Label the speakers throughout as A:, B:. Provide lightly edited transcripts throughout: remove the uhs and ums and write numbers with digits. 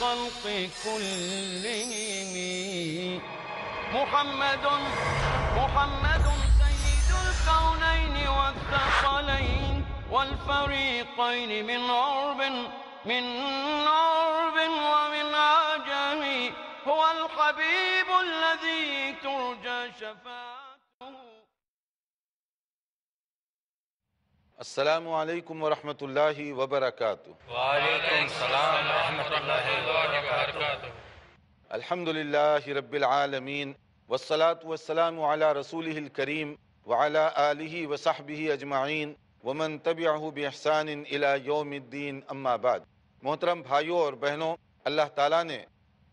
A: الخلق كلهم. محمد سيد الكونين والثقلين والفريقين من عرب ومن عجم. هو الحبيب الذي ترجى شفاعته.
B: السلام علیکم ورحمۃ اللہ وبرکاتہ.
C: وعلیکم السلام ورحمۃ اللہ وبرکاتہ.
B: الحمد للہ رب العالمین والصلاة والسلام علی رسولہ الکریم وعلی آلہ وصحبہ اجمعین ومن تبعہ بإحسان الی یوم الدین. اما بعد. محترم بھائیوں اور بہنوں، اللہ تعالیٰ نے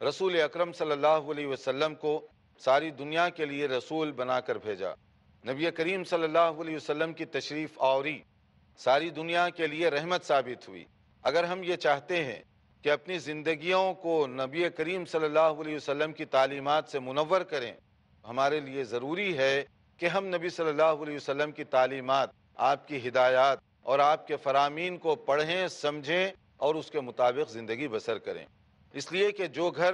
B: رسول اکرم صلی اللہ علیہ وسلم کو ساری دنیا کے لیے رسول بنا کر بھیجا. نبی کریم صلی اللہ علیہ وسلم کی تشریف آوری ساری دنیا کے لیے رحمت ثابت ہوئی. اگر ہم یہ چاہتے ہیں کہ اپنی زندگیوں کو نبی کریم صلی اللہ علیہ وسلم کی تعلیمات سے منور کریں، ہمارے لیے ضروری ہے کہ ہم نبی صلی اللہ علیہ وسلم کی تعلیمات، آپ کی ہدایات اور آپ کے فرامین کو پڑھیں، سمجھیں اور اس کے مطابق زندگی بسر کریں. اس لیے کہ جو گھر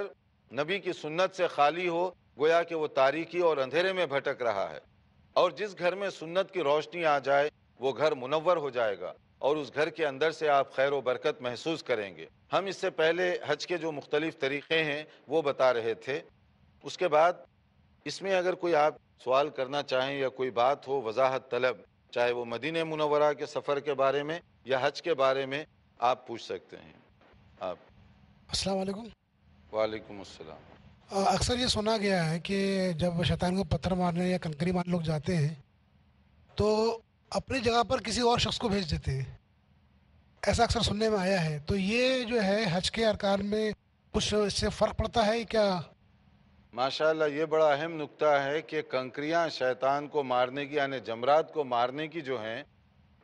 B: نبی کی سنت سے خالی ہو گویا کہ وہ تاریکی اور اندھیرے میں بھٹک رہا ہے، اور جس گھر میں سنت کی روشنی آ جائے وہ گھر منور ہو جائے گا اور اس گھر کے اندر سے آپ خیر و برکت محسوس کریں گے. ہم اس سے پہلے حج کے جو مختلف طریقے ہیں وہ بتا رہے تھے. اس کے بعد اس میں اگر کوئی آپ سوال کرنا چاہیں یا کوئی بات ہو وضاحت طلب، چاہے وہ مدینہ منورہ کے سفر کے بارے میں یا حج کے بارے میں، آپ پوچھ سکتے ہیں. آپ.
D: السلام علیکم.
B: وعلیکم السلام.
D: اکثر یہ سنا گیا ہے کہ جب شیطان کو پتھر مارنے یا کنکری مارنے لوگ جاتے ہیں تو اپنی جگہ پر کسی اور شخص کو بھیج دیتے ہیں، ایسا اکثر سننے میں آیا ہے. تو یہ جو ہے حج کے ارکان میں کچھ اس سے فرق پڑتا ہے کیا؟
B: ماشاءاللہ، یہ بڑا اہم نکتہ ہے کہ کنکریاں شیطان کو مارنے کی، یعنی جمرات کو مارنے کی جو ہیں،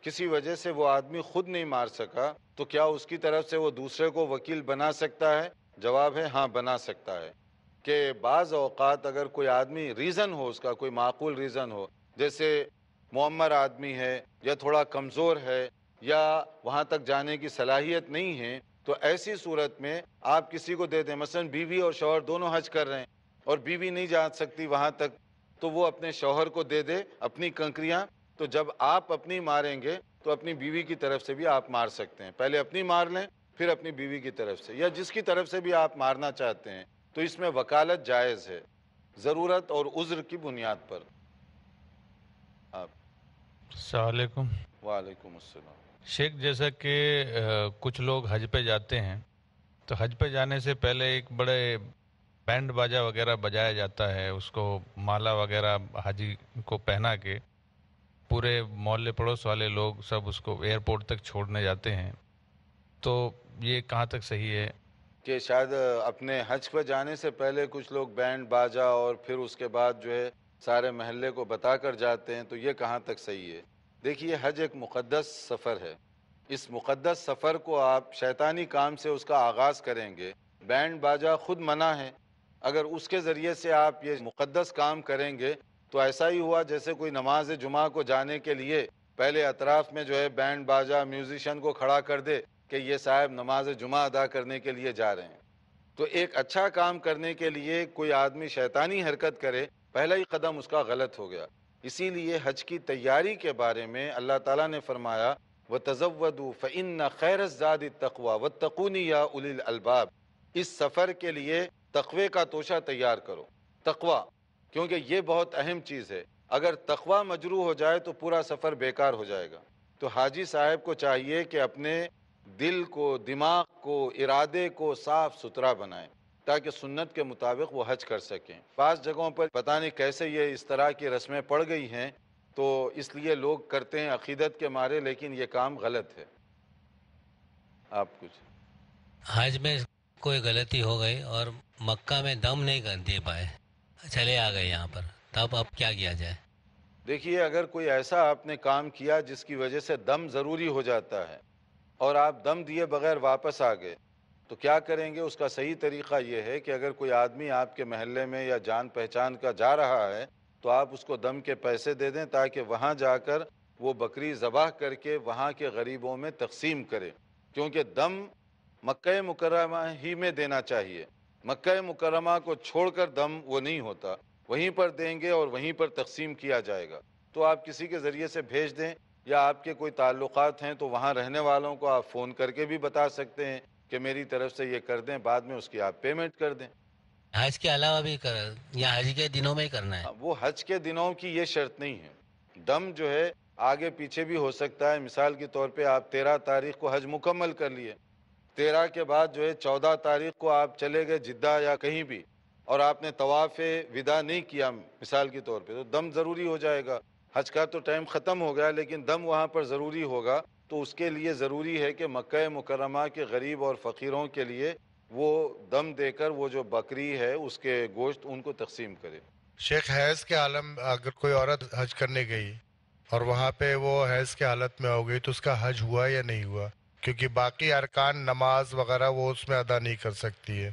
B: کسی وجہ سے وہ آدمی خود نہیں مار سکا تو کیا اس کی طرف سے وہ دوسرے کو وکیل بنا سکتا ہے؟ جواب ہے ہاں، بنا سکتا ہے. کہ بعض اوقات اگر کوئی آدمی ریزن ہو، اس کا کوئی معقول ریزن ہو، جیسے معمر آدمی ہے یا تھوڑا کمزور ہے یا وہاں تک جانے کی صلاحیت نہیں ہے، تو ایسی صورت میں آپ کسی کو دے دیں. مثلا بیوی اور شوہر دونوں حج کر رہے ہیں اور بیوی نہیں جا سکتی وہاں تک، تو وہ اپنے شوہر کو دے دے اپنی کنکریاں. تو جب آپ اپنی ماریں گے تو اپنی بیوی کی طرف سے بھی آپ مار سکتے ہیں. پہلے اپنی مار لیں، پھر اپنی بیوی کی طرف سے یا جس کی طرف سے بھی آپ مارنا چاہتے ہیں. تو اس میں وکالت جائز ہے، ضرورت اور عذر کی بنیاد پر. آپ.
E: السلام علیکم.
B: وعلیکم السلام.
E: شیخ، جیسا کہ کچھ لوگ حج پہ جاتے ہیں تو حج پہ جانے سے پہلے ایک بڑے بینڈ باجا وغیرہ بجایا جاتا ہے، اس کو مالا وغیرہ حاجی کو پہنا کے پورے محلے پڑوس والے لوگ سب اس کو ایئرپورٹ تک چھوڑنے جاتے ہیں. تو یہ کہاں تک صحیح ہے؟
B: کہ شاید اپنے حج پہ جانے سے پہلے کچھ لوگ بینڈ باجا اور پھر اس کے بعد جو ہے سارے محلے کو بتا کر جاتے ہیں، تو یہ کہاں تک صحیح ہے؟ دیکھیے، حج ایک مقدس سفر ہے. اس مقدس سفر کو آپ شیطانی کام سے اس کا آغاز کریں گے. بینڈ باجا خود منع ہے. اگر اس کے ذریعے سے آپ یہ مقدس کام کریں گے تو ایسا ہی ہوا جیسے کوئی نماز جمعہ کو جانے کے لیے پہلے اطراف میں جو ہے بینڈ باجا میوزیشین کو کھڑا کر دے کہ یہ صاحب نماز جمعہ ادا کرنے کے لیے جا رہے ہیں. تو ایک اچھا کام کرنے کے لیے کوئی آدمی شیطانی حرکت کرے، پہلا ہی قدم اس کا غلط ہو گیا. اسی لیے حج کی تیاری کے بارے میں اللہ تعالیٰ نے فرمایا وَتَزَوَّدُوا فَإِنَّ خَيْرَ الزَّادِ التَّقْوَى وَاتَّقُونِ يَا أُولِي الْأَلْبَابِ. اس سفر کے لیے تقوی کا توشہ تیار کرو. تقوی، کیونکہ یہ بہت اہم چیز ہے. اگر تقوی مجروح ہو جائے تو پورا سفر بیکار ہو جائے گا. تو حاجی صاحب کو چاہیے کہ اپنے دل کو، دماغ کو، ارادے کو صاف ستھرا بنائیں تاکہ سنت کے مطابق وہ حج کر سکیں. بعض جگہوں پر پتہ نہیں کیسے یہ اس طرح کی رسمیں پڑ گئی ہیں، تو اس لیے لوگ کرتے ہیں عقیدت کے مارے، لیکن یہ کام غلط ہے. آپ کچھ.
C: حج میں کوئی غلطی ہو گئی اور مکہ میں دم نہیں کر دے پائے، چلے آ گئے یہاں پر، تب اب کیا کیا جائے؟
B: دیکھیے، اگر کوئی ایسا آپ نے کام کیا جس کی وجہ سے دم ضروری ہو جاتا ہے اور آپ دم دیے بغیر واپس آ گئے تو کیا کریں گے؟ اس کا صحیح طریقہ یہ ہے کہ اگر کوئی آدمی آپ کے محلے میں یا جان پہچان کا جا رہا ہے تو آپ اس کو دم کے پیسے دے دیں تاکہ وہاں جا کر وہ بکری ذبح کر کے وہاں کے غریبوں میں تقسیم کرے. کیونکہ دم مکہ مکرمہ ہی میں دینا چاہیے. مکہ مکرمہ کو چھوڑ کر دم وہ نہیں ہوتا، وہیں پر دیں گے اور وہیں پر تقسیم کیا جائے گا. تو آپ کسی کے ذریعے سے بھیج دیں، یا آپ کے کوئی تعلقات ہیں تو وہاں رہنے والوں کو آپ فون کر کے بھی بتا سکتے ہیں کہ میری طرف سے یہ کر دیں، بعد میں اس کی آپ پیمنٹ کر دیں.
C: حج کے علاوہ بھی یا حج کے دنوں میں ہی کرنا ہے؟
B: وہ حج کے دنوں کی یہ شرط نہیں ہے. دم جو ہے آگے پیچھے بھی ہو سکتا ہے. مثال کے طور پہ آپ 13 تاریخ کو حج مکمل کر لیے، 13 کے بعد جو ہے 14 تاریخ کو آپ چلے گئے جدہ یا کہیں بھی، اور آپ نے طواف وداع نہیں کیا مثال کے طور پہ، تو دم ضروری ہو جائے گا. حج کا تو ٹائم ختم ہو گیا لیکن دم وہاں پر ضروری ہوگا. تو اس کے لیے ضروری ہے کہ مکہ مکرمہ کے غریب اور فقیروں کے لیے وہ دم دے کر وہ جو بکری ہے اس کے گوشت ان کو تقسیم کرے.
F: شیخ، حیض کے عالم اگر کوئی عورت حج کرنے گئی اور وہاں پہ وہ حیض کے حالت میں ہو گئی تو اس کا حج ہوا یا نہیں ہوا؟ کیونکہ باقی ارکان نماز وغیرہ وہ اس میں ادا نہیں کر سکتی ہے.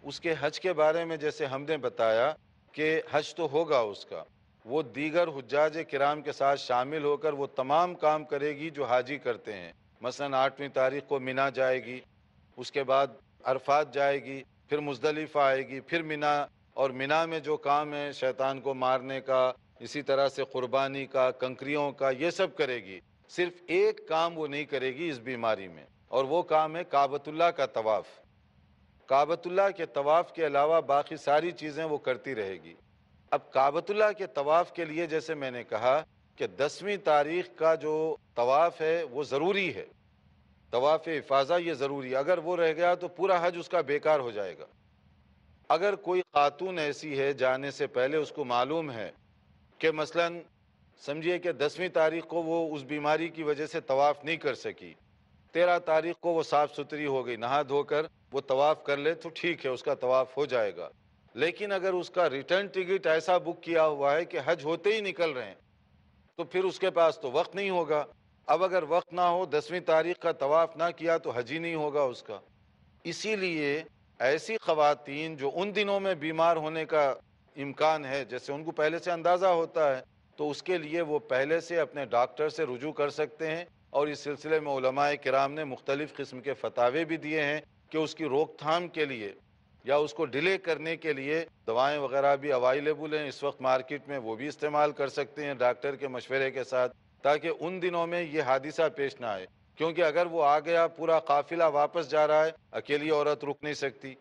B: اس کے حج کے بارے میں جیسے ہم نے بتایا کہ حج تو ہوگا اس کا، وہ دیگر حجاج کرام کے ساتھ شامل ہو کر وہ تمام کام کرے گی جو حاجی کرتے ہیں. مثلا 8ویں تاریخ کو مینا جائے گی، اس کے بعد عرفات جائے گی، پھر مزدلفہ آئے گی، پھر مینا، اور مینا میں جو کام ہے شیطان کو مارنے کا، اسی طرح سے قربانی کا، کنکریوں کا، یہ سب کرے گی. صرف ایک کام وہ نہیں کرے گی اس بیماری میں، اور وہ کام ہے کعبۃ اللہ کا طواف. کعبۃ اللہ کے طواف کے علاوہ باقی ساری چیزیں وہ کرتی رہے گی. اب کعبۃ اللہ کے طواف کے لیے جیسے میں نے کہا کہ 10ویں تاریخ کا جو طواف ہے وہ ضروری ہے، طواف افاضہ یہ ضروری ہے. اگر وہ رہ گیا تو پورا حج اس کا بیکار ہو جائے گا. اگر کوئی خاتون ایسی ہے جانے سے پہلے اس کو معلوم ہے کہ مثلا سمجھیے کہ 10ویں تاریخ کو وہ اس بیماری کی وجہ سے طواف نہیں کر سکی، 13 تاریخ کو وہ صاف ستھری ہو گئی، نہا دھو کر وہ طواف کر لے تو ٹھیک ہے، اس کا طواف ہو جائے گا. لیکن اگر اس کا ریٹرن ٹکٹ ایسا بک کیا ہوا ہے کہ حج ہوتے ہی نکل رہے ہیں تو پھر اس کے پاس تو وقت نہیں ہوگا. اب اگر وقت نہ ہو، 10ویں تاریخ کا طواف نہ کیا تو حج ہی نہیں ہوگا اس کا. اسی لیے ایسی خواتین جو ان دنوں میں بیمار ہونے کا امکان ہے، جیسے ان کو پہلے سے اندازہ ہوتا ہے، تو اس کے لیے وہ پہلے سے اپنے ڈاکٹر سے رجوع کر سکتے ہیں. اور اس سلسلے میں علماء کرام نے مختلف قسم کے فتاوے بھی دیے ہیں کہ اس کی روک تھام کے لیے یا اس کو ڈیلے کرنے کے لیے دوائیں وغیرہ بھی اویلیبل ہیں اس وقت مارکیٹ میں، وہ بھی استعمال کر سکتے ہیں ڈاکٹر کے مشورے کے ساتھ، تاکہ ان دنوں میں یہ حادثہ پیش نہ آئے. کیونکہ اگر وہ آ گیا، پورا قافلہ واپس جا رہا ہے، اکیلی عورت رک نہیں سکتی،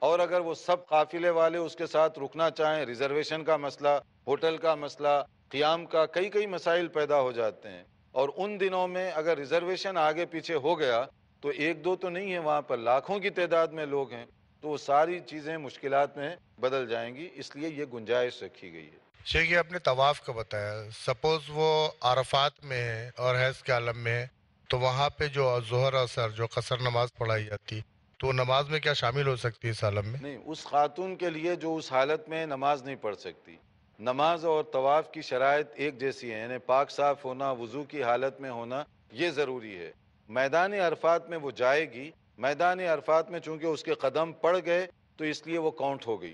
B: اور اگر وہ سب قافلے والے اس کے ساتھ رکنا چاہیں، ریزرویشن کا مسئلہ، ہوٹل کا مسئلہ، قیام کا کئی مسائل پیدا ہو جاتے ہیں. اور ان دنوں میں اگر ریزرویشن آگے پیچھے ہو گیا تو ایک دو تو نہیں ہے، وہاں پر لاکھوں کی تعداد میں لوگ ہیں، تو وہ ساری چیزیں مشکلات میں بدل جائیں گی. اس لیے یہ گنجائش رکھی گئی ہے.
F: شیخ، یہ آپ نے طواف کا بتایا، سپوز وہ عرفات میں ہے اور حیض کے عالم میں ہے، تو وہاں پہ جو ظہر اثر جو قصر نماز پڑھائی جاتی، تو نماز میں کیا شامل ہو سکتی ہے اس عالم میں؟
B: نہیں، اس خاتون کے لیے جو اس حالت میں نماز نہیں پڑھ سکتی. نماز اور طواف کی شرائط ایک جیسی ہیں، یعنی پاک صاف ہونا، وضو کی حالت میں ہونا یہ ضروری ہے. میدان عرفات میں وہ جائے گی، میدان عرفات میں چونکہ اس کے قدم پڑ گئے تو اس لیے وہ کاؤنٹ ہو گئی.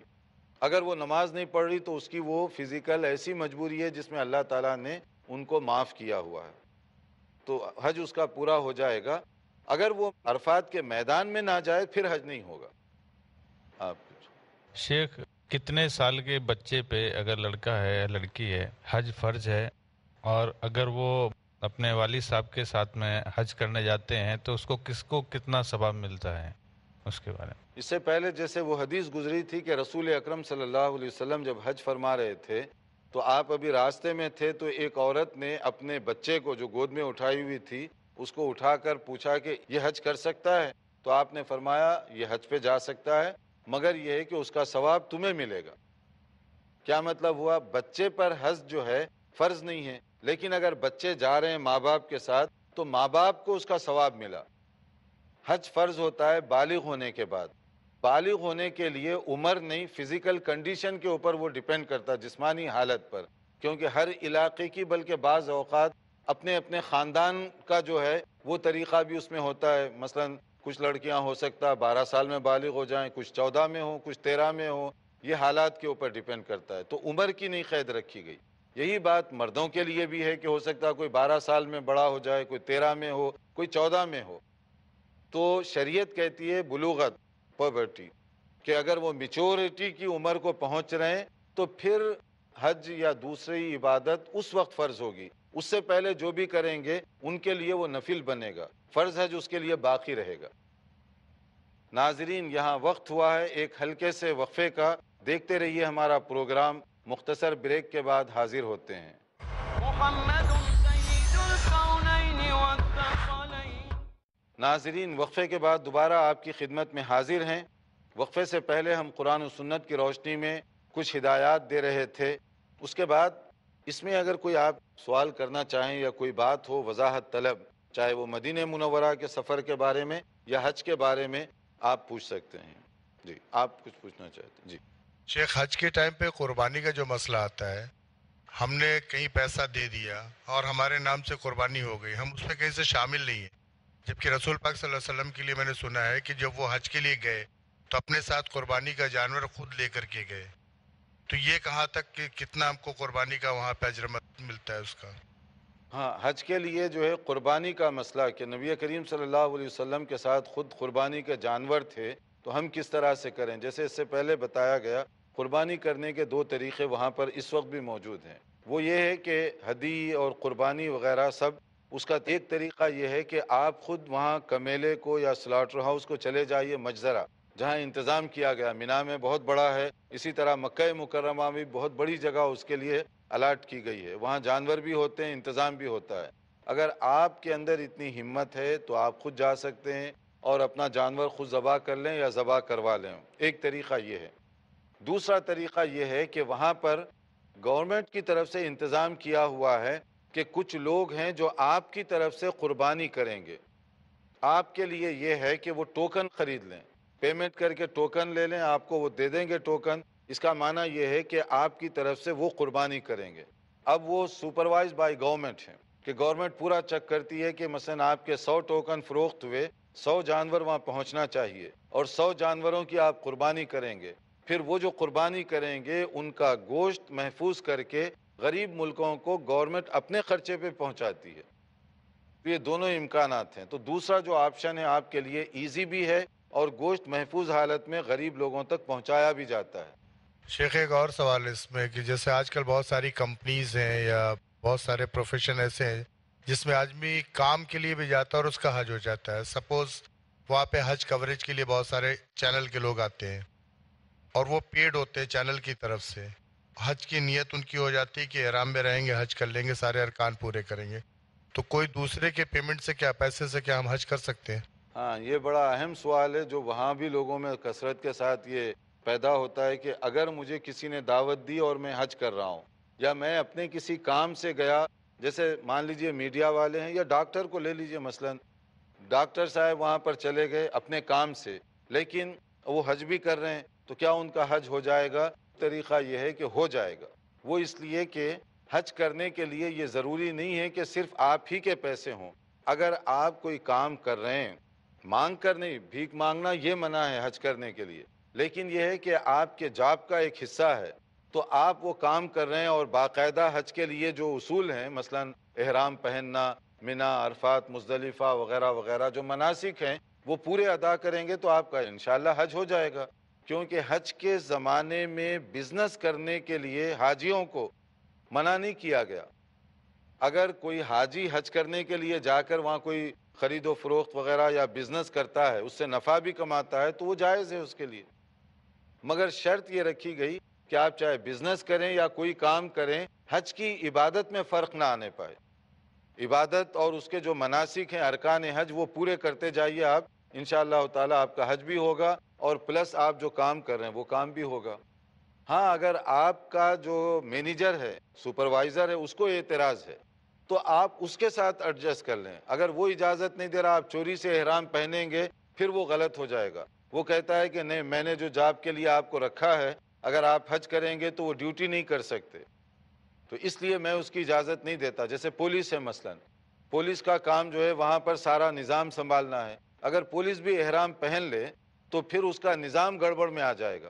B: اگر وہ نماز نہیں پڑھ رہی تو اس کی وہ فزیکل ایسی مجبوری ہے جس میں اللہ تعالیٰ نے ان کو معاف کیا ہوا ہے، تو حج اس کا پورا ہو جائے گا. اگر وہ عرفات کے میدان میں نہ جائے پھر حج نہیں ہوگا. آپ کچھ
E: شیخ، کتنے سال کے بچے پہ اگر لڑکا ہے یا لڑکی ہے حج فرض ہے، اور اگر وہ اپنے والد صاحب کے ساتھ میں حج کرنے جاتے ہیں تو اس کو کتنا ثواب ملتا ہے، اس کے بارے میں؟
B: اس سے پہلے جیسے وہ حدیث گزری تھی کہ رسول اکرم صلی اللہ علیہ وسلم جب حج فرما رہے تھے تو آپ ابھی راستے میں تھے، تو ایک عورت نے اپنے بچے کو جو گود میں اٹھائی ہوئی تھی اس کو اٹھا کر پوچھا کہ یہ حج کر سکتا ہے؟ تو آپ نے فرمایا یہ حج پہ جا سکتا ہے، مگر یہ ہے کہ اس کا ثواب تمہیں ملے گا. کیا مطلب ہوا؟ بچے پر حج جو ہے فرض نہیں ہے، لیکن اگر بچے جا رہے ہیں ماں باپ کے ساتھ تو ماں باپ کو اس کا ثواب ملا. حج فرض ہوتا ہے بالغ ہونے کے بعد. بالغ ہونے کے لیے عمر نہیں، فزیکل کنڈیشن کے اوپر وہ ڈیپینڈ کرتا، جسمانی حالت پر، کیونکہ ہر علاقے کی بلکہ بعض اوقات اپنے اپنے خاندان کا جو ہے وہ طریقہ بھی اس میں ہوتا ہے. مثلا کچھ لڑکیاں ہو سکتا ہے 12 سال میں بالغ ہو جائیں، کچھ 14 میں ہوں، کچھ 13 میں ہوں، یہ حالات کے اوپر ڈیپینڈ کرتا ہے. تو عمر کی نہیں قید رکھی گئی. یہی بات مردوں کے لیے بھی ہے کہ ہو سکتا ہے کوئی 12 سال میں بڑا ہو جائے، کوئی 13 میں ہو، کوئی 14 میں ہو. تو شریعت کہتی ہے بلوغت پوبرٹی، کہ اگر وہ میچورٹی کی عمر کو پہنچ رہے ہیں تو پھر حج یا دوسری عبادت اس وقت فرض ہوگی. اس سے پہلے جو بھی کریں گے ان کے لیے وہ نفل بنے گا، فرض حج اس کے لیے باقی رہے گا. ناظرین، یہاں وقت ہوا ہے ایک ہلکے سے وقفے کا. دیکھتے رہیے ہمارا پروگرام. مختصر بریک کے بعد حاضر ہوتے ہیں.
A: محمد سید الكونین والثقلین.
B: ناظرین، وقفے کے بعد دوبارہ آپ کی خدمت میں حاضر ہیں. وقفے سے پہلے ہم قرآن و سنت کی روشنی میں کچھ ہدایات دے رہے تھے. اس کے بعد اس میں اگر کوئی آپ سوال کرنا چاہیں یا کوئی بات ہو وضاحت طلب، چاہے وہ مدینہ منورہ کے سفر کے بارے میں یا حج کے بارے میں، آپ پوچھ سکتے ہیں. جی، آپ کچھ پوچھنا چاہتے ہیں؟ جی
F: شیخ، حج کے ٹائم پہ قربانی کا جو مسئلہ آتا ہے، ہم نے کہیں پیسہ دے دیا اور ہمارے نام سے قربانی ہو گئی، ہم اس میں کہیں سے شامل نہیں ہیں، جبکہ رسول پاک صلی اللہ علیہ وسلم کے لیے میں نے سنا ہے کہ جب وہ حج کے لیے گئے تو اپنے ساتھ قربانی کا جانور خود لے کر کے گئے. تو یہ کہاں تک کہ کتنا ہم کو قربانی کا وہاں پہ اجر ملتا ہے اس کا؟
B: ہاں، حج کے لیے جو ہے قربانی کا مسئلہ کہ نبی کریم صلی اللہ علیہ وسلم کے ساتھ خود قربانی کے جانور تھے، تو ہم کس طرح سے کریں؟ جیسے اس سے پہلے بتایا گیا، قربانی کرنے کے دو طریقے وہاں پر اس وقت بھی موجود ہیں. وہ یہ ہے کہ ہدی اور قربانی وغیرہ سب، اس کا ایک طریقہ یہ ہے کہ آپ خود وہاں کمیلے کو یا سلاٹر ہاؤس کو چلے جائیے، مجزرہ جہاں انتظام کیا گیا. مینا میں بہت بڑا ہے، اسی طرح مکہ مکرمہ میں بہت بڑی جگہ اس کے لیے الاٹ کی گئی ہے. وہاں جانور بھی ہوتے ہیں، انتظام بھی ہوتا ہے. اگر آپ کے اندر اتنی ہمت ہے تو آپ خود جا سکتے ہیں اور اپنا جانور خود ذبح کر لیں یا ذبح کروا لیں. ایک طریقہ یہ ہے. دوسرا طریقہ یہ ہے کہ وہاں پر گورنمنٹ کی طرف سے انتظام کیا ہوا ہے کہ کچھ لوگ ہیں جو آپ کی طرف سے قربانی کریں گے. آپ کے لیے یہ ہے کہ وہ ٹوکن خرید لیں، پیمنٹ کر کے ٹوکن لے لیں، آپ کو وہ دے دیں گے ٹوکن. اس کا معنی یہ ہے کہ آپ کی طرف سے وہ قربانی کریں گے. اب وہ سپروائز بائی گورنمنٹ ہیں کہ گورنمنٹ پورا چیک کرتی ہے کہ مثلا آپ کے 100 ٹوکن فروخت ہوئے، 100 جانور وہاں پہنچنا چاہیے اور 100 جانوروں کی آپ قربانی کریں گے. پھر وہ جو قربانی کریں گے ان کا گوشت محفوظ کر کے غریب ملکوں کو گورنمنٹ اپنے خرچے پہ پہنچاتی ہے. یہ دونوں امکانات ہیں. تو دوسرا جو آپشن ہے آپ کے لیے ایزی بھی ہے اور گوشت محفوظ حالت میں غریب لوگوں تک پہنچایا بھی جاتا ہے.
F: شیخ، ایک اور سوال اس میں کہ جیسے آج کل بہت ساری کمپنیز ہیں یا بہت سارے پروفیشن ایسے ہیں جس میں آدمی کام کے لیے بھی جاتا ہے اور اس کا حج ہو جاتا ہے. سپوز وہاں پہ حج کوریج کے لیے بہت سارے چینل کے لوگ آتے ہیں اور وہ پیڈ ہوتے ہیں چینل کی طرف سے. حج کی نیت ان کی ہو جاتی ہے کہ احرام میں رہیں گے، حج کر لیں گے، سارے ارکان پورے کریں گے. تو کوئی دوسرے کے پیمنٹ سے کیا، پیسے سے کیا ہم حج کر سکتے ہیں؟
B: ہاں، یہ بڑا اہم سوال ہے جو وہاں بھی لوگوں میں کثرت کے ساتھ یہ پیدا ہوتا ہے کہ اگر مجھے کسی نے دعوت دی اور میں حج کر رہا ہوں یا میں اپنے کسی کام سے گیا، جیسے مان لیجئے میڈیا والے ہیں یا ڈاکٹر کو لے لیجئے، مثلا ڈاکٹر صاحب وہاں پر چلے گئے اپنے کام سے، لیکن وہ حج بھی کر رہے ہیں، تو کیا ان کا حج ہو جائے گا؟ طریقہ یہ ہے کہ ہو جائے گا. وہ اس لیے کہ حج کرنے کے لیے یہ ضروری نہیں ہے کہ صرف آپ ہی کے پیسے ہوں. اگر آپ کوئی کام کر رہے ہیں، مانگ کر نہیں، بھیک مانگنا یہ منع ہے حج کرنے کے لیے، لیکن یہ ہے کہ آپ کے جاب کا ایک حصہ ہے، تو آپ وہ کام کر رہے ہیں اور باقاعدہ حج کے لیے جو اصول ہیں، مثلا احرام پہننا، مینا، عرفات، مزدلفہ وغیرہ وغیرہ جو مناسک ہیں وہ پورے ادا کریں گے تو آپ کا انشاءاللہ حج ہو جائے گا. کیونکہ حج کے زمانے میں بزنس کرنے کے لیے حاجیوں کو منع نہیں کیا گیا. اگر کوئی حاجی حج کرنے کے لیے جا کر وہاں کوئی خرید و فروخت وغیرہ یا بزنس کرتا ہے، اس سے نفع بھی کماتا ہے، تو وہ جائز ہے اس کے لیے. مگر شرط یہ رکھی گئی کہ آپ چاہے بزنس کریں یا کوئی کام کریں، حج کی عبادت میں فرق نہ آنے پائے. عبادت اور اس کے جو مناسک ہیں، ارکان حج، وہ پورے کرتے جائیے آپ، انشاءاللہ تعالی آپ کا حج بھی ہوگا اور پلس آپ جو کام کر رہے ہیں وہ کام بھی ہوگا. ہاں، اگر آپ کا جو مینیجر ہے، سپروائزر ہے، اس کو اعتراض ہے تو آپ اس کے ساتھ ایڈجسٹ کر لیں. اگر وہ اجازت نہیں دے رہا، آپ چوری سے احرام پہنیں گے، پھر وہ غلط ہو جائے گا. وہ کہتا ہے کہ نہیں، میں نے جو جاب کے لیے آپ کو رکھا ہے، اگر آپ حج کریں گے تو وہ ڈیوٹی نہیں کر سکتے، تو اس لیے میں اس کی اجازت نہیں دیتا. جیسے پولیس ہے، مثلا پولیس کا کام جو ہے وہاں پر سارا نظام سنبھالنا ہے. اگر پولیس بھی احرام پہن لے تو پھر اس کا نظام گڑبڑ میں آ جائے گا.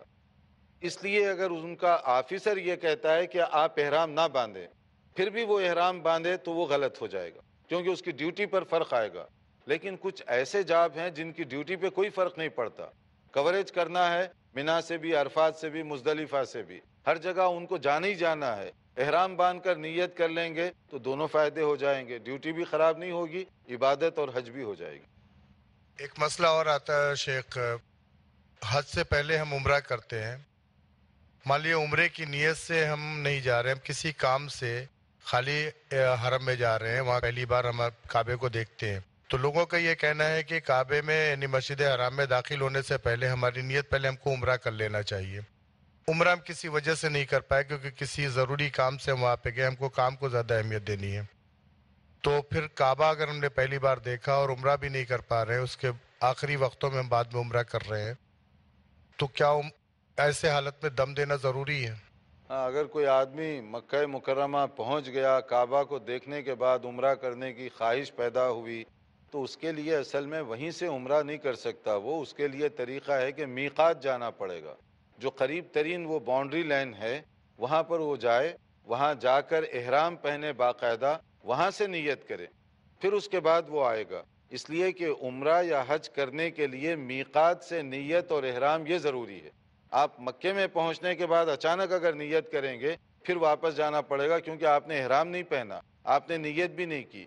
B: اس لیے اگر ان کا آفیسر یہ کہتا ہے کہ آپ احرام نہ باندھیں، پھر بھی وہ احرام باندھے تو وہ غلط ہو جائے گا، کیونکہ اس کی ڈیوٹی پر فرق آئے گا. لیکن کچھ ایسے جاب ہیں جن کی ڈیوٹی پہ کوئی فرق نہیں پڑتا. کوریج کرنا ہے منا سے بھی، عرفات سے بھی، مزدلفہ سے بھی، ہر جگہ ان کو جانا ہی جانا ہے. احرام باندھ کر نیت کر لیں گے تو دونوں فائدے ہو جائیں گے، ڈیوٹی بھی خراب نہیں ہوگی، عبادت اور حج بھی ہو جائے گی.
F: ایک مسئلہ اور آتا ہے شیخ، حج سے پہلے ہم عمرہ کرتے ہیں. مان لیے عمرے کی نیت سے ہم نہیں جا رہے، ہم کسی کام سے خالی حرم میں جا رہے ہیں، وہاں پہلی بار ہم کعبے کو دیکھتے ہیں. تو لوگوں کا یہ کہنا ہے کہ کعبے میں یعنی مسجد حرام میں داخل ہونے سے پہلے ہماری نیت پہلے ہم کو عمرہ کر لینا چاہیے. عمرہ ہم کسی وجہ سے نہیں کر پائے کیونکہ کسی ضروری کام سے ہم وہاں پہ گئے، ہم کو کام کو زیادہ اہمیت دینی ہے. تو پھر کعبہ اگر ہم نے پہلی بار دیکھا اور عمرہ بھی نہیں کر پا رہے، اس کے آخری وقتوں میں ہم بعد میں عمرہ کر رہے ہیں، تو کیا ایسے حالت میں دم دینا ضروری ہے؟
B: ہاں، اگر کوئی آدمی مکہ مکرمہ پہنچ گیا، کعبہ کو دیکھنے کے بعد عمرہ کرنے کی خواہش پیدا ہوئی، تو اس کے لیے اصل میں وہیں سے عمرہ نہیں کر سکتا. وہ اس کے لیے طریقہ ہے کہ میقات جانا پڑے گا. جو قریب ترین وہ باؤنڈری لائن ہے وہاں پر وہ جائے، وہاں جا کر احرام پہنے باقاعدہ، وہاں سے نیت کرے، پھر اس کے بعد وہ آئے گا. اس لیے کہ عمرہ یا حج کرنے کے لیے میقات سے نیت اور احرام یہ ضروری ہے. آپ مکے میں پہنچنے کے بعد اچانک اگر نیت کریں گے پھر واپس جانا پڑے گا، کیونکہ آپ نے احرام نہیں پہنا، آپ نے نیت بھی نہیں کی.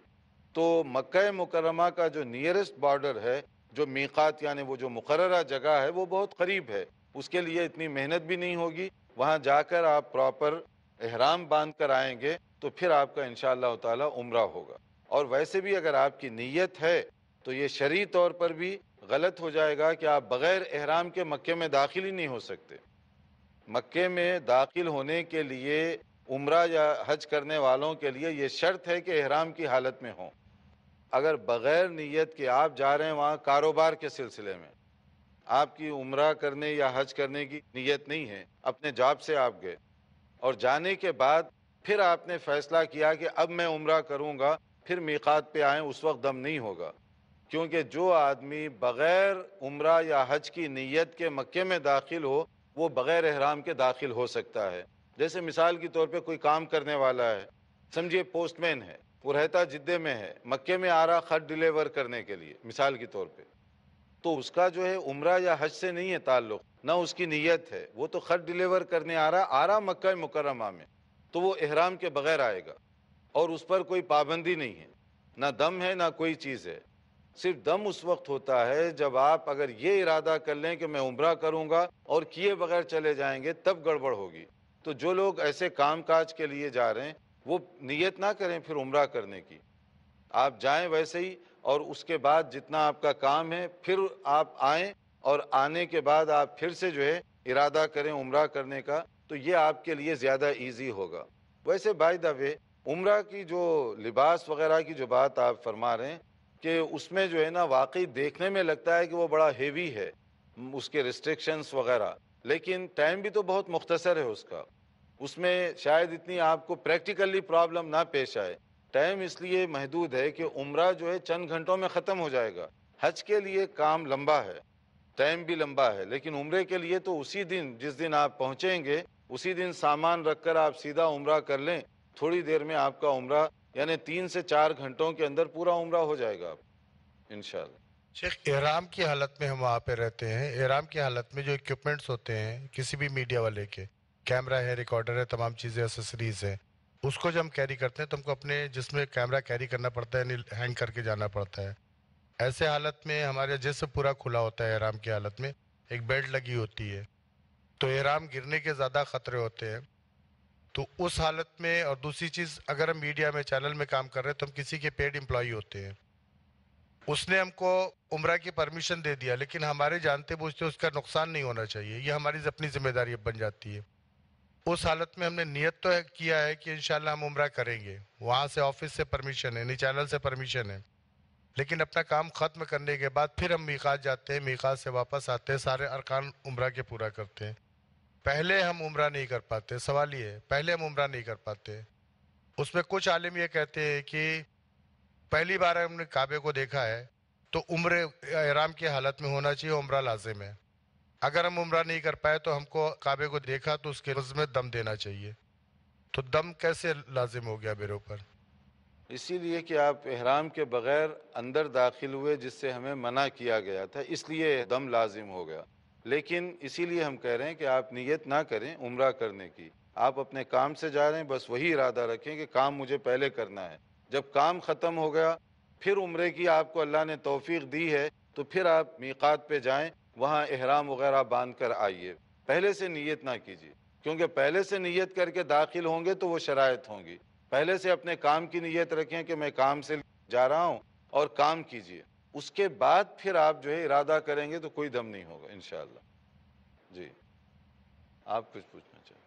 B: تو مکہ مکرمہ کا جو نیئرسٹ بارڈر ہے، جو میقات یعنی وہ جو مقررہ جگہ ہے، وہ بہت قریب ہے. اس کے لیے اتنی محنت بھی نہیں ہوگی. وہاں جا کر آپ پراپر احرام باندھ کر آئیں گے تو پھر آپ کا انشاءاللہ تعالی عمرہ ہوگا. اور ویسے بھی اگر آپ کی نیت ہے تو یہ شرعی طور پر بھی غلط ہو جائے گا کہ آپ بغیر احرام کے مکے میں داخل ہی نہیں ہو سکتے. مکے میں داخل ہونے کے لیے عمرہ یا حج کرنے والوں کے لیے یہ شرط ہے کہ احرام کی حالت میں ہوں. اگر بغیر نیت کے آپ جا رہے ہیں وہاں کاروبار کے سلسلے میں، آپ کی عمرہ کرنے یا حج کرنے کی نیت نہیں ہے، اپنے جاب سے آپ گئے اور جانے کے بعد پھر آپ نے فیصلہ کیا کہ اب میں عمرہ کروں گا، پھر میقات پہ آئیں، اس وقت دم نہیں ہوگا. کیونکہ جو آدمی بغیر عمرہ یا حج کی نیت کے مکے میں داخل ہو وہ بغیر احرام کے داخل ہو سکتا ہے. جیسے مثال کے طور پہ کوئی کام کرنے والا ہے، سمجھیے پوسٹ مین ہے، وہ رہتا جدے میں ہے، مکے میں آ رہا خط ڈیلیور کرنے کے لیے مثال کے طور پہ، تو اس کا جو ہے عمرہ یا حج سے نہیں ہے تعلق، نہ اس کی نیت ہے، وہ تو خط ڈیلیور کرنے آ رہا مکہ مکرمہ میں، تو وہ احرام کے بغیر آئے گا اور اس پر کوئی پابندی نہیں ہے، نہ دم ہے نہ کوئی چیز ہے. صرف دم اس وقت ہوتا ہے جب آپ اگر یہ ارادہ کر لیں کہ میں عمرہ کروں گا اور کیے بغیر چلے جائیں گے، تب گڑبڑ ہوگی. تو جو لوگ ایسے کام کاج کے لیے جا رہے ہیں وہ نیت نہ کریں پھر عمرہ کرنے کی، آپ جائیں ویسے ہی، اور اس کے بعد جتنا آپ کا کام ہے پھر آپ آئیں، اور آنے کے بعد آپ پھر سے جو ہے ارادہ کریں عمرہ کرنے کا، تو یہ آپ کے لیے زیادہ ایزی ہوگا. ویسے بائی دا وے عمرہ کی جو لباس وغیرہ کی جو بات آپ فرما رہے ہیں کہ اس میں جو ہے نا واقعی دیکھنے میں لگتا ہے کہ وہ بڑا ہیوی ہے، اس کے ریسٹرکشنز وغیرہ، لیکن ٹائم بھی تو بہت مختصر ہے اس کا. اس میں شاید اتنی آپ کو پریکٹیکلی پرابلم نہ پیش آئے. ٹائم اس لیے محدود ہے کہ عمرہ جو ہے چند گھنٹوں میں ختم ہو جائے گا. حج کے لیے کام لمبا ہے، ٹائم بھی لمبا ہے، لیکن عمرے کے لیے تو اسی دن جس دن آپ پہنچیں گے اسی دن سامان رکھ کر آپ سیدھا عمرہ کر لیں، تھوڑی دیر میں آپ کا عمرہ یعنی 3 سے 4 گھنٹوں کے اندر پورا عمرہ ہو جائے گا انشاءاللہ.
F: شیخ، احرام کی حالت میں ہم وہاں پہ رہتے ہیں، احرام کی حالت میں جو اکوپمنٹس ہوتے ہیں کسی بھی میڈیا والے کے، کیمرہ ہے، ریکارڈر ہے، تمام چیزیں ایسیسریز ہیں، اس کو جب ہم کیری کرتے ہیں تو ہم کو اپنے جسم میں کیمرہ کیری کرنا پڑتا ہے، یعنی ہینگ کر کے جانا پڑتا ہے. ایسے حالت میں ہمارا جسم پورا کھلا ہوتا ہے، احرام کی حالت میں ایک بیلٹ لگی ہوتی ہے، تو احرام گرنے کے زیادہ خطرے ہوتے ہیں. تو اس حالت میں، اور دوسری چیز اگر ہم میڈیا میں چینل میں کام کر رہے ہیں تو ہم کسی کے پیڈ امپلائی ہوتے ہیں، اس نے ہم کو عمرہ کی پرمیشن دے دیا لیکن ہمارے جانتے بوجھتے اس کا نقصان نہیں ہونا چاہیے، یہ ہماری اپنی ذمہ داری بن جاتی ہے. اس حالت میں ہم نے نیت تو کیا ہے کہ انشاءاللہ ہم عمرہ کریں گے، وہاں سے آفس سے پرمیشن ہے، نہیں چینل سے پرمیشن ہے، لیکن اپنا کام ختم کرنے کے بعد پھر ہم میقات جاتے ہیں، میقات سے واپس آتے ہیں، سارے ارکان عمرہ کے پورا کرتے ہیں. پہلے ہم عمرہ نہیں کر پاتے. سوال یہ ہے پہلے ہم عمرہ نہیں کر پاتے. اس میں کچھ عالم یہ کہتے ہیں کہ پہلی بار ہم نے کعبے کو دیکھا ہے تو عمرے احرام کی حالت میں ہونا چاہیے، عمرہ لازم ہے. اگر ہم عمرہ نہیں کر پائے تو ہم کو کعبے کو دیکھا تو اس کے عوض میں دم دینا چاہیے. تو دم کیسے لازم ہو گیا میرے اوپر؟
B: اسی لیے کہ آپ احرام کے بغیر اندر داخل ہوئے، جس سے ہمیں منع کیا گیا تھا، اس لیے دم لازم ہو گیا۔ لیکن اسی لیے ہم کہہ رہے ہیں کہ آپ نیت نہ کریں عمرہ کرنے کی، آپ اپنے کام سے جا رہے ہیں، بس وہی ارادہ رکھیں کہ کام مجھے پہلے کرنا ہے۔ جب کام ختم ہو گیا، پھر عمرے کی آپ کو اللہ نے توفیق دی ہے، تو پھر آپ میقات پہ جائیں، وہاں احرام وغیرہ باندھ کر آئیے، پہلے سے نیت نہ کیجیے، کیونکہ پہلے سے نیت کر کے داخل ہوں گے تو وہ شرائط ہوں گی۔ پہلے سے اپنے کام کی نیت رکھیں کہ میں کام سے جا رہا ہوں، اور کام کیجیے، اس کے بعد پھر آپ جو ہے ارادہ کریں گے تو کوئی دم نہیں ہوگا انشاءاللہ۔ جی آپ کچھ پوچھنا چاہیں؟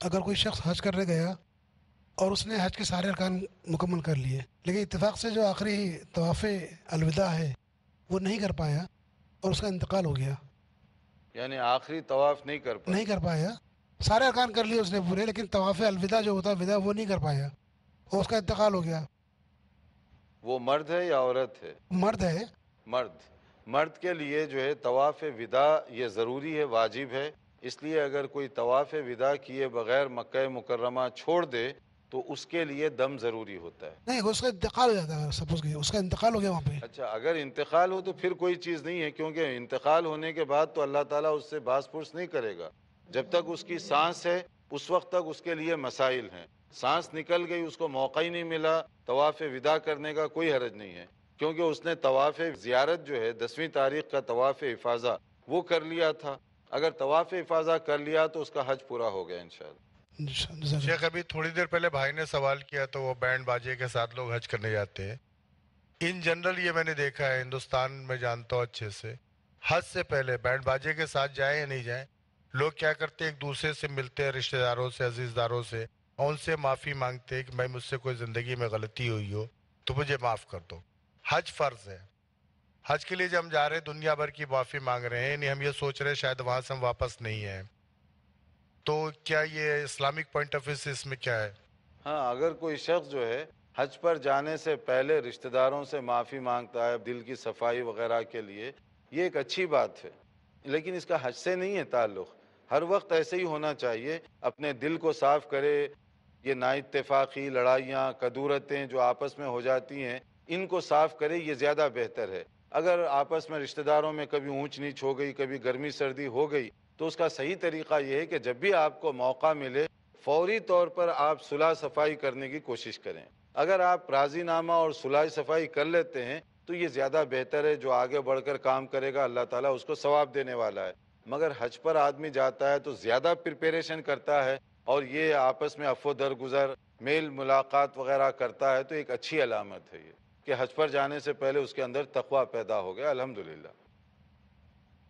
D: اگر کوئی شخص حج کرنے گیا اور اس نے حج کے سارے ارکان مکمل کر لیے، لیکن اتفاق سے جو آخری طواف الوداع ہے وہ نہیں کر پایا اور اس کا انتقال ہو گیا،
B: یعنی آخری طواف نہیں کر
D: پایا، سارے ارکان کر لیے اس نے پورے، لیکن طواف الوداع جو ہوتا ہے وداع وہ نہیں کر پایا اور اس کا انتقال ہو گیا۔
B: وہ مرد ہے یا عورت ہے؟
D: مرد ہے۔
B: مرد کے لیے جو ہے طواف وداع یہ ضروری ہے، واجب ہے، اس لیے اگر کوئی طواف وداع کیے بغیر مکہ مکرمہ چھوڑ دے تو اس کے لیے دم ضروری ہوتا ہے۔
D: نہیں، اس کا انتقال ہو جاتا ہے، سپوز کہ اس کا انتقال ہو گیا وہاں پہ۔
B: اچھا، اگر انتقال ہو تو پھر کوئی چیز نہیں ہے، کیونکہ انتقال ہونے کے بعد تو اللہ تعالیٰ اس سے باز پرس نہیں کرے گا۔ جب تک اس کی سانس ہے اس وقت تک اس کے لیے مسائل ہیں، سانس نکل گئی، اس کو موقع ہی نہیں ملا طواف وداع کرنے کا، کوئی حرج نہیں ہے، کیونکہ اس نے طواف زیارت جو ہے 10ویں تاریخ کا طواف افاضہ وہ کر لیا تھا۔ اگر طواف افاضہ کر لیا تو اس کا حج پورا ہو گیا انشاءاللہ۔
F: شیخ ابھی تھوڑی دیر پہلے بھائی نے سوال کیا تو وہ بینڈ باجے کے ساتھ لوگ حج کرنے جاتے ہیں۔ ان جنرل یہ میں نے دیکھا ہے، ہندوستان میں جانتا ہوں اچھے سے، حج سے پہلے بینڈ باجے کے ساتھ جائیں یا نہیں جائیں، لوگ کیا کرتے ہیں ایک دوسرے سے ملتے ہیں، رشتہ داروں سے، عزیز داروں سے، اور ان سے معافی مانگتے ہیں کہ بھائی مجھ سے کوئی زندگی میں غلطی ہوئی ہو تو مجھے معاف کر دو۔ حج فرض ہے، حج کے لیے جب ہم جا رہے ہیں دنیا بھر کی معافی مانگ رہے ہیں، یعنی ہم یہ سوچ رہے ہیں شاید وہاں سے ہم واپس نہیں ہیں، تو کیا یہ اسلامک پوائنٹ آف ویو سے اس میں کیا ہے؟
B: ہاں، اگر کوئی شخص جو ہے حج پر جانے سے پہلے رشتہ داروں سے معافی مانگتا ہے دل کی صفائی وغیرہ کے لیے، یہ ایک اچھی بات ہے، لیکن اس کا حج سے نہیں ہے تعلق۔ ہر وقت ایسے ہی ہونا چاہیے، اپنے دل کو صاف کرے، یہ نا اتفاقی لڑائیاں کدورتیں جو آپس میں ہو جاتی ہیں ان کو صاف کرے، یہ زیادہ بہتر ہے۔ اگر آپس میں رشتہ داروں میں کبھی اونچ نیچ ہو گئی، کبھی گرمی سردی ہو گئی، تو اس کا صحیح طریقہ یہ ہے کہ جب بھی آپ کو موقع ملے فوری طور پر آپ صلح صفائی کرنے کی کوشش کریں۔ اگر آپ راضی نامہ اور صلح صفائی کر لیتے ہیں تو یہ زیادہ بہتر ہے، جو آگے بڑھ کر کام کرے گا اللہ تعالیٰ اس کو ثواب دینے والا ہے۔ مگر حج پر آدمی جاتا ہے تو زیادہ پریپریشن کرتا ہے اور یہ آپس میں عفو درگزر میل ملاقات وغیرہ کرتا ہے، تو ایک اچھی علامت ہے یہ کہ حج پر جانے سے پہلے اس کے اندر تقویٰ پیدا ہو گیا الحمدللہ۔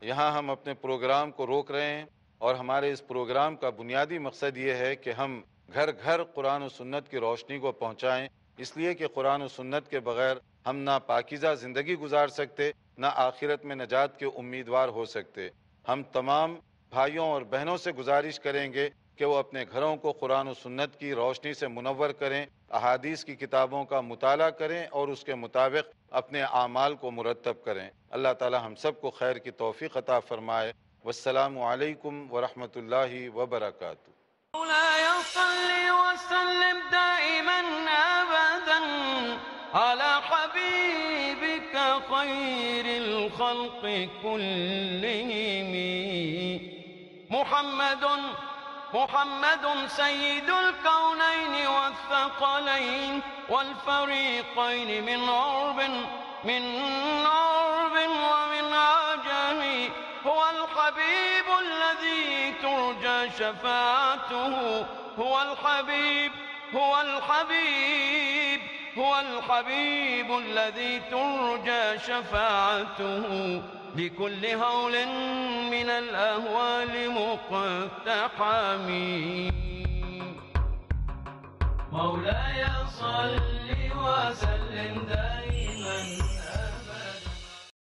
B: یہاں ہم اپنے پروگرام کو روک رہے ہیں، اور ہمارے اس پروگرام کا بنیادی مقصد یہ ہے کہ ہم گھر گھر قرآن و سنت کی روشنی کو پہنچائیں، اس لیے کہ قرآن و سنت کے بغیر ہم نہ پاکیزہ زندگی گزار سکتے، نہ آخرت میں نجات کے امیدوار ہو سکتے۔ ہم تمام بھائیوں اور بہنوں سے گزارش کریں گے کہ وہ اپنے گھروں کو قرآن و سنت کی روشنی سے منور کریں، احادیث کی کتابوں کا مطالعہ کریں اور اس کے مطابق اپنے اعمال کو مرتب کریں۔ اللہ تعالی ہم سب کو خیر کی توفیق عطا فرمائے۔ والسلام علیکم ورحمۃ اللہ وبرکاتہ۔
A: مولاي صل وسلم دائما أبدا على حبيبك خير الخلق كلهم محمد سيد الكونين والثقلين والفريقين من عرب ومن عجم، هو الحبيب الذي ترجى شفاعته، هو الحبيب الذي ترجى شفاعته، لكل هول من الأهوال مقتحم. مولاي صل وسلم دائما